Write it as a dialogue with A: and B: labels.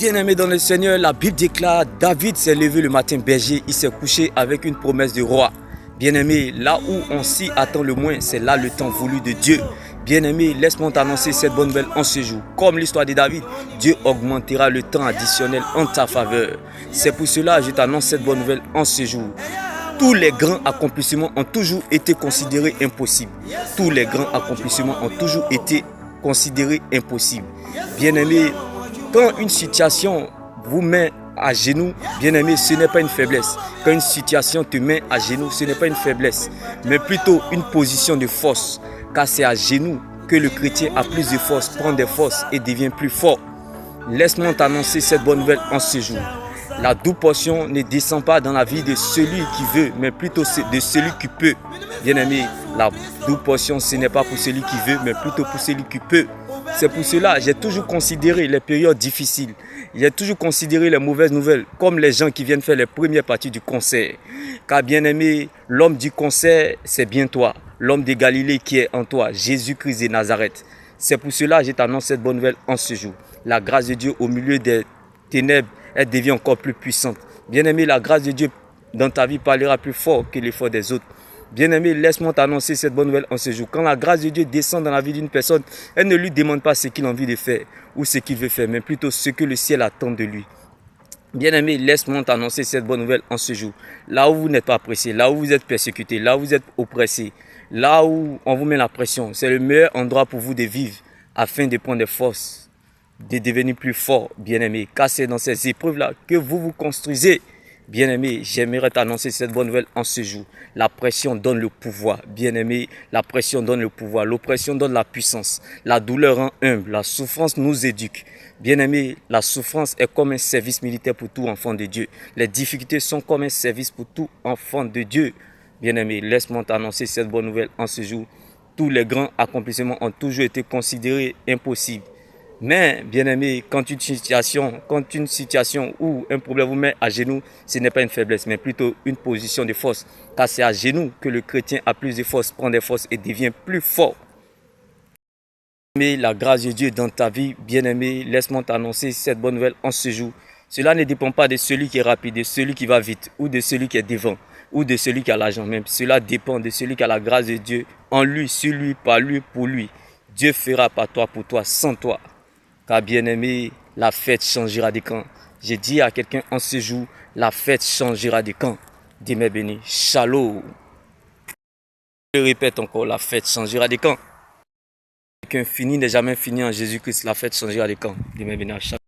A: Bien-aimé dans le Seigneur, la Bible déclare, David s'est levé le matin berger, il s'est couché avec une promesse de roi. Bien-aimé, là où on s'y attend le moins, c'est là le temps voulu de Dieu. Bien-aimé, laisse-moi t'annoncer cette bonne nouvelle en ce jour. Comme l'histoire de David, Dieu augmentera le temps additionnel en ta faveur. C'est pour cela que je t'annonce cette bonne nouvelle en ce jour. Tous les grands accomplissements ont toujours été considérés impossibles. Tous les grands accomplissements ont toujours été considérés impossibles. Bien-aimé, quand une situation vous met à genoux, bien-aimé, ce n'est pas une faiblesse. Quand une situation te met à genoux, ce n'est pas une faiblesse, mais plutôt une position de force. Car c'est à genoux que le chrétien a plus de force, prend des forces et devient plus fort. Laisse-moi t'annoncer cette bonne nouvelle en ce jour. La double portion ne descend pas dans la vie de celui qui veut, mais plutôt de celui qui peut. Bien-aimé, la double portion, ce n'est pas pour celui qui veut, mais plutôt pour celui qui peut. C'est pour cela que j'ai toujours considéré les périodes difficiles. J'ai toujours considéré les mauvaises nouvelles comme les gens qui viennent faire les premières parties du concert. Car bien-aimé, l'homme du concert, c'est bien toi. L'homme de Galilée qui est en toi, Jésus-Christ de Nazareth. C'est pour cela que je t'annonce cette bonne nouvelle en ce jour. La grâce de Dieu au milieu des ténèbres, elle devient encore plus puissante. Bien-aimé, la grâce de Dieu dans ta vie parlera plus fort que l'effort des autres. Bien-aimé, laisse-moi t'annoncer cette bonne nouvelle en ce jour. Quand la grâce de Dieu descend dans la vie d'une personne, elle ne lui demande pas ce qu'il a envie de faire ou ce qu'il veut faire, mais plutôt ce que le ciel attend de lui. Bien-aimé, laisse-moi t'annoncer cette bonne nouvelle en ce jour. Là où vous n'êtes pas apprécié, là où vous êtes persécuté, là où vous êtes oppressé, là où on vous met la pression, c'est le meilleur endroit pour vous de vivre afin de prendre des forces, de devenir plus fort, bien-aimé. Car c'est dans ces épreuves-là que vous vous construisez. Bien-aimé, j'aimerais t'annoncer cette bonne nouvelle en ce jour. La pression donne le pouvoir. Bien-aimé, la pression donne le pouvoir. L'oppression donne la puissance. La douleur rend humble. La souffrance nous éduque. Bien-aimé, la souffrance est comme un service militaire pour tout enfant de Dieu. Les difficultés sont comme un service pour tout enfant de Dieu. Bien-aimé, laisse-moi t'annoncer cette bonne nouvelle en ce jour. Tous les grands accomplissements ont toujours été considérés impossibles. Mais, bien-aimé, quand une situation ou un problème vous met à genoux, ce n'est pas une faiblesse, mais plutôt une position de force. Car c'est à genoux que le chrétien a plus de force, prend des forces et devient plus fort. Mais la grâce de Dieu dans ta vie, bien-aimé, laisse-moi t'annoncer cette bonne nouvelle en ce jour. Cela ne dépend pas de celui qui est rapide, de celui qui va vite, ou de celui qui est devant, ou de celui qui a l'argent même. Cela dépend de celui qui a la grâce de Dieu en lui, sur lui, par lui, pour lui. Dieu fera par toi, pour toi, sans toi. Car bien-aimé, la fête changera de camp. J'ai dit à quelqu'un en ce jour, la fête changera de camp. Demain béni, shalom. Je répète encore, la fête changera de camp. Quelqu'un fini n'est jamais fini en Jésus-Christ, la fête changera de camp. Demain béni, shalom.